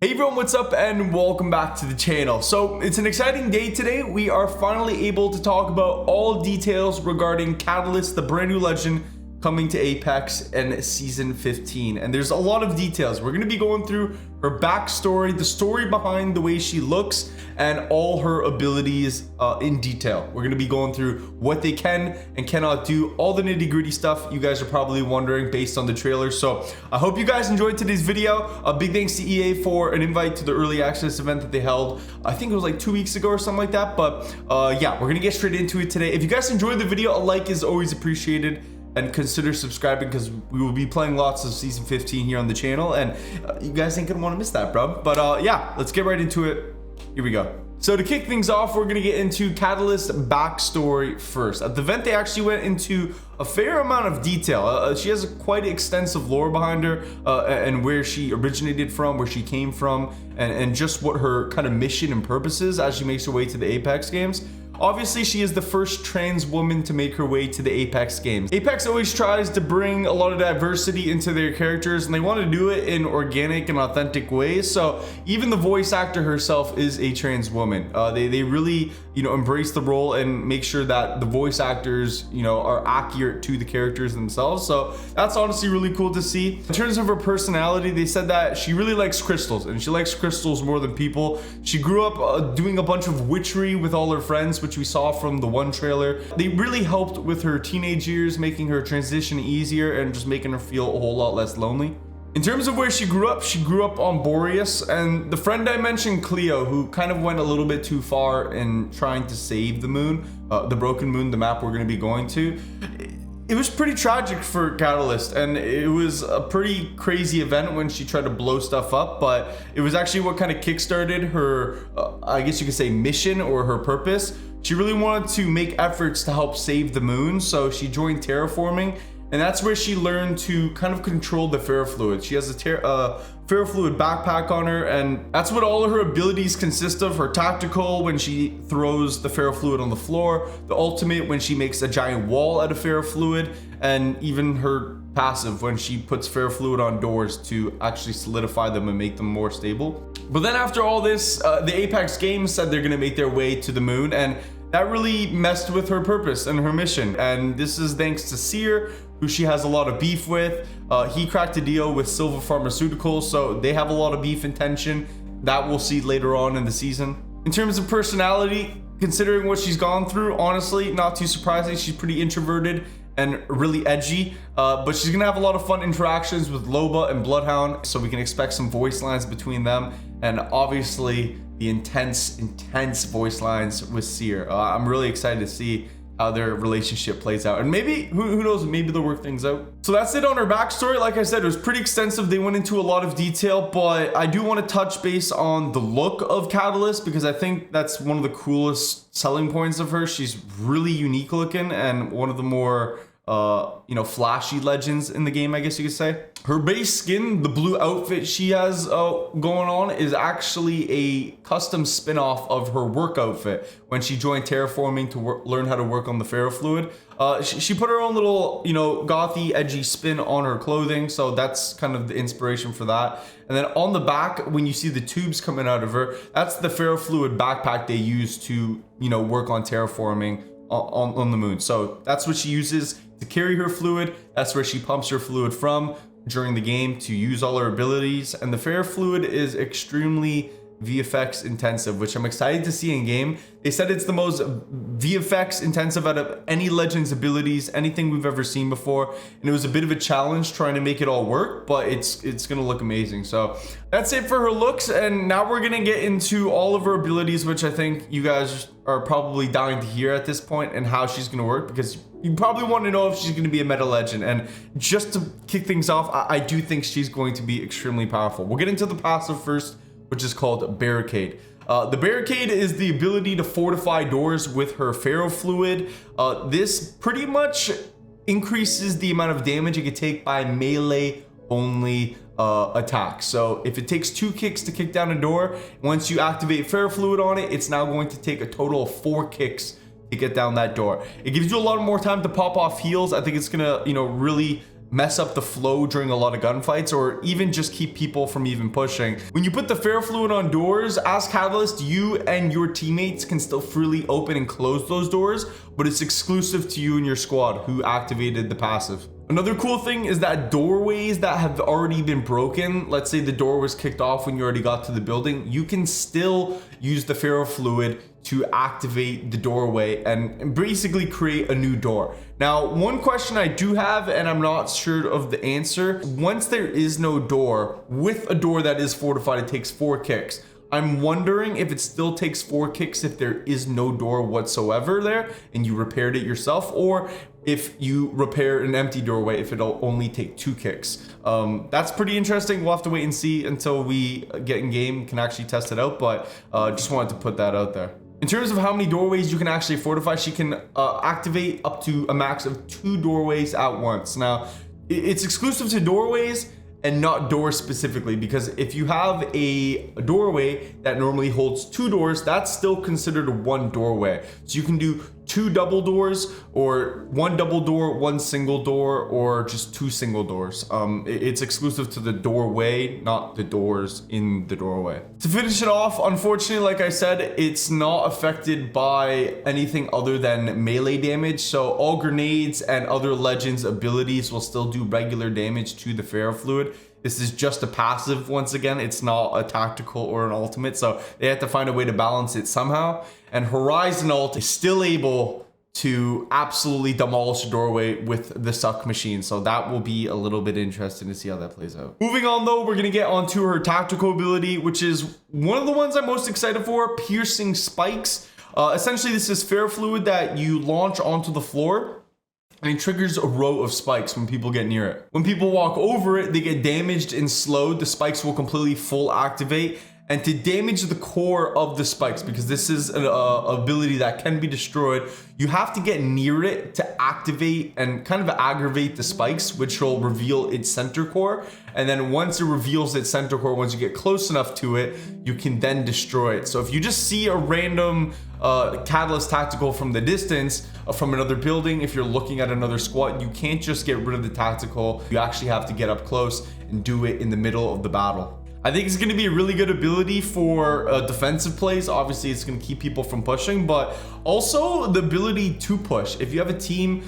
Hey everyone, what's up and welcome back to the channel. So it's an exciting day today. We are finally able to talk about all details regarding Catalyst, the brand new legend coming to Apex in season 15. And there's a lot of details. We're going to be going through her backstory, the story behind the way she looks, and all her abilities in detail. We're going to be going through what they can and cannot do, all the nitty-gritty stuff you guys are probably wondering based on the trailer. So I hope you guys enjoyed today's video. A big thanks to EA for an invite to the early access event that they held. I think it was like 2 weeks ago or something like that. But yeah, we're going to get straight into it today. If you guys enjoyed the video, a like is always appreciated. And consider subscribing because we will be playing lots of season 15 here on the channel, and you guys ain't gonna want to miss that, bro. But yeah, let's get right into it. Here we go. So to kick things off, we're gonna get into Catalyst's backstory first. At the event, they actually went into a fair amount of detail. She has a quite extensive lore behind her, and where she originated from, where she came from, and just what her kind of mission and purpose is as she makes her way to the Apex games. Obviously, she is the first trans woman to make her way to the Apex games. Apex always tries to bring a lot of diversity into their characters, and they want to do it in organic and authentic ways. So even the voice actor herself is a trans woman. They really, embrace the role and make sure that the voice actors, are accurate to the characters themselves. So that's honestly really cool to see. In terms of her personality, they said that she really likes crystals, and she likes crystals more than people. She grew up doing a bunch of witchery with all her friends, which we saw from the one trailer. They really helped with her teenage years, making her transition easier and just making her feel a whole lot less lonely. In terms of where she grew up on Boreas, and the friend I mentioned, Cleo, who kind of went a little bit too far in trying to save the moon, the Broken Moon, the map we're going to be going to. It was pretty tragic for Catalyst, and it was a pretty crazy event when she tried to blow stuff up, but it was actually what kind of kickstarted her, I guess you could say, mission or her purpose. She really wanted to make efforts to help save the moon, so she joined terraforming, and that's where she learned to kind of control the ferrofluid. She has a ferrofluid backpack on her, and that's what all of her abilities consist of. Her tactical, when she throws the ferrofluid on the floor, the ultimate, when she makes a giant wall out of ferrofluid, and even her passive, when she puts ferrofluid on doors to actually solidify them and make them more stable. But then after all this, the Apex games said they're going to make their way to the moon, and that really messed with her purpose and her mission. And this is thanks to Seer, who she has a lot of beef with. He cracked a deal with Silva Pharmaceuticals, so they have a lot of beef and tension that we'll see later on in the season. In terms of personality, considering what she's gone through, honestly, not too surprising. She's pretty introverted and really edgy, but she's gonna have a lot of fun interactions with Loba and Bloodhound, so we can expect some voice lines between them, and obviously the intense voice lines with Seer. I'm really excited to see how their relationship plays out, and maybe, who knows, maybe they'll work things out. So that's it on her backstory. Like I said, it was pretty extensive. They went into a lot of detail, but I do want to touch base on the look of Catalyst, because I think that's one of the coolest selling points of her. She's really unique looking and one of the more flashy legends in the game, I guess you could say. Her base skin, the blue outfit she has going on, is actually a custom spin-off of her work outfit when she joined terraforming to learn how to work on the ferrofluid. She put her own little, gothy, edgy spin on her clothing, so that's kind of the inspiration for that. And then on the back, when you see the tubes coming out of her, that's the ferrofluid backpack they use to, work on terraforming on the moon. So that's what she uses to carry her fluid. That's where she pumps her fluid from during the game to use all her abilities. And the ferrofluid is extremely VFX intensive, which I'm excited to see in game. They said it's the most VFX intensive out of any Legends abilities, anything we've ever seen before. And it was a bit of a challenge trying to make it all work, but it's gonna look amazing. So that's it for her looks. And now we're gonna get into all of her abilities, which I think you guys are probably dying to hear at this point, and how she's gonna work, because you probably want to know if she's going to be a meta legend. And just to kick things off, I do think she's going to be extremely powerful. We'll get into the passive first, which is called Barricade. The Barricade is the ability to fortify doors with her ferrofluid. This pretty much increases the amount of damage it can take by melee only attack. So if it takes 2 kicks to kick down a door, once you activate ferrofluid on it, it's now going to take a total of 4 kicks to get down that door. It gives you a lot more time to pop off heals. I think it's gonna, really mess up the flow during a lot of gunfights, or even just keep people from even pushing. When you put the ferrofluid on doors, as Catalyst, you and your teammates can still freely open and close those doors, but it's exclusive to you and your squad who activated the passive. Another cool thing is that doorways that have already been broken, let's say the door was kicked off when you already got to the building, you can still use the ferrofluid to activate the doorway and basically create a new door. Now, one question I do have, and I'm not sure of the answer, once there is no door, with a door that is fortified, it takes 4 kicks. I'm wondering if it still takes 4 kicks if there is no door whatsoever there and you repaired it yourself, or if you repair an empty doorway, if it'll only take 2 kicks. That's pretty interesting. We'll have to wait and see until we get in game, can actually test it out, but just wanted to put that out there. In terms of how many doorways you can actually fortify, she can activate up to a max of 2 doorways at once. Now, it's exclusive to doorways and not doors specifically, because if you have a doorway that normally holds 2 doors, that's still considered 1 doorway. So you can do 2 double doors, or 1 double door, 1 single door, or just 2 single doors. It's exclusive to the doorway, not the doors in the doorway. To finish it off, unfortunately, like I said, it's not affected by anything other than melee damage. So all grenades and other legends abilities will still do regular damage to the ferrofluid. This is just a passive once again. It's not a tactical or an ultimate, so they have to find a way to balance it somehow. And Horizon ult is still able to absolutely demolish a doorway with the suck machine, so that will be a little bit interesting to see how that plays out. Moving on though, we're gonna get onto her tactical ability, which is one of the ones I'm most excited for, Piercing Spikes. Essentially, this is ferrofluid that you launch onto the floor, and it triggers a row of spikes when people get near it. When people walk over it, they get damaged and slowed. The spikes will completely full activate. And to damage the core of the spikes, because this is an ability that can be destroyed, you have to get near it to activate and kind of aggravate the spikes, which will reveal its center core. And then once it reveals its center core, once you get close enough to it, you can then destroy it. So if you just see a random Catalyst tactical from the distance, from another building, if you're looking at another squad, you can't just get rid of the tactical. You actually have to get up close and do it in the middle of the battle. I think it's going to be a really good ability for defensive plays. Obviously, it's going to keep people from pushing, but also the ability to push. If you have a team,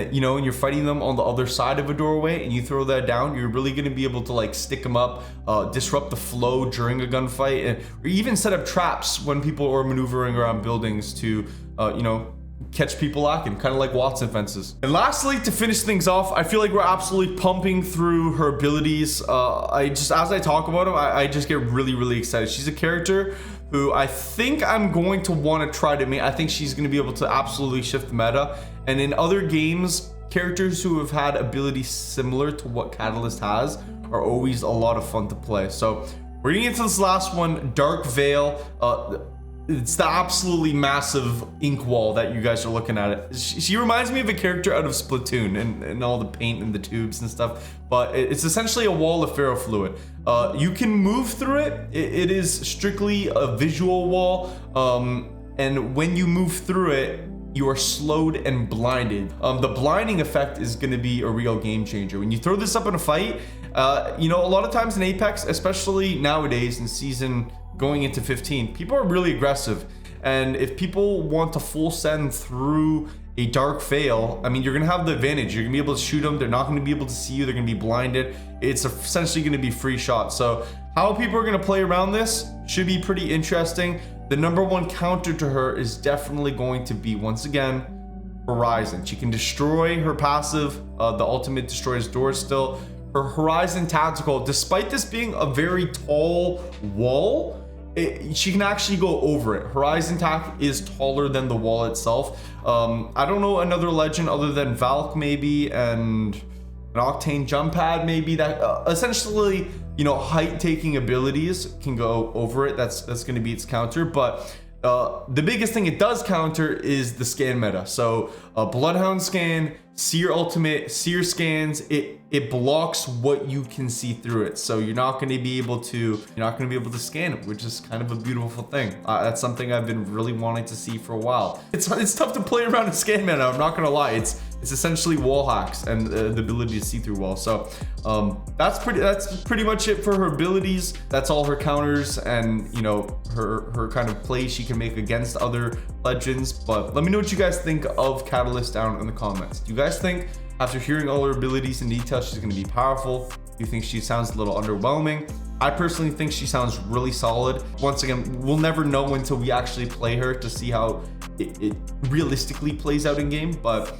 you know, and you're fighting them on the other side of a doorway and you throw that down, you're really going to be able to like stick them up, disrupt the flow during a gunfight, or even set up traps when people are maneuvering around buildings to, you know, catch people lacking, kind of like Wattson fences. And lastly, to finish things off, I feel like we're absolutely pumping through her abilities. As I talk about them, I just get really excited. She's a character who I think I'm going to want to try to make. I think she's going to be able to absolutely shift the meta. And in other games, characters who have had abilities similar to what Catalyst has are always a lot of fun to play. So we're gonna get to this last one, Dark Veil. It's the absolutely massive ink wall that you guys are looking at it. She reminds me of a character out of Splatoon and all the paint and the tubes and stuff, but it's essentially a wall of ferrofluid. You can move through it. It is strictly a visual wall, and when you move through it, you are slowed and blinded. The blinding effect is going to be a real game changer. When you throw this up in a fight, you know, a lot of times in Apex, especially nowadays in season going into 15, people are really aggressive, and if people want to full send through a Dark Veil, I mean, you're gonna have the advantage. You're gonna be able to shoot them. They're not gonna be able to see you. They're gonna be blinded. It's essentially gonna be free shots. So how people are gonna play around this should be pretty interesting. The number one counter to her is definitely going to be, once again, Horizon. She can destroy her passive. The ultimate destroys doors still. Her Horizon tactical, despite this being a very tall wall, she can actually go over it. Horizon tac is taller than the wall itself. I don't know another legend other than Valk maybe, and an Octane jump pad maybe, that essentially, you know, height taking abilities can go over it. That's going to be its counter. But the biggest thing it does counter is the scan meta. So Bloodhound scan, Seer ultimate, Seer scans, it blocks what you can see through it. So you're not going to be able to scan it, which is kind of a beautiful thing. That's something I've been really wanting to see for a while. It's tough to play around in scan meta, I'm not going to lie. It's essentially wall hacks and the ability to see through walls. So that's pretty much it for her abilities. That's all her counters and, you know, her kind of plays she can make against other legends. But let me know what you guys think of Catalyst down in the comments. Do you guys think, after hearing all her abilities in detail, she's going to be powerful? Do you think she sounds a little underwhelming? I personally think she sounds really solid. Once again, we'll never know until we actually play her to see how it realistically plays out in game, but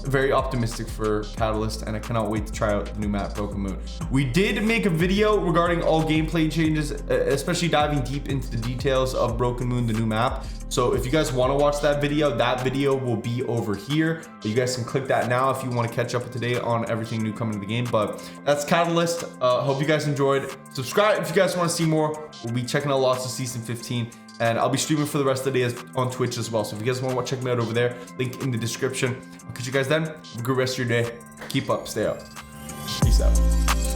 very optimistic for Catalyst, and I cannot wait to try out the new map, Broken Moon. We did make a video regarding all gameplay changes, especially diving deep into the details of Broken Moon, the new map. So if you guys want to watch that video will be over here. You guys can click that now if you want to catch up with today on everything new coming to the game. But that's Catalyst. Hope you guys enjoyed. Subscribe if you guys want to see more. We'll be checking out lots of season 15. And I'll be streaming for the rest of the day on Twitch as well. So if you guys want to check me out over there, link in the description. I'll catch you guys then. Have a good rest of your day. Keep up, stay up. Peace out.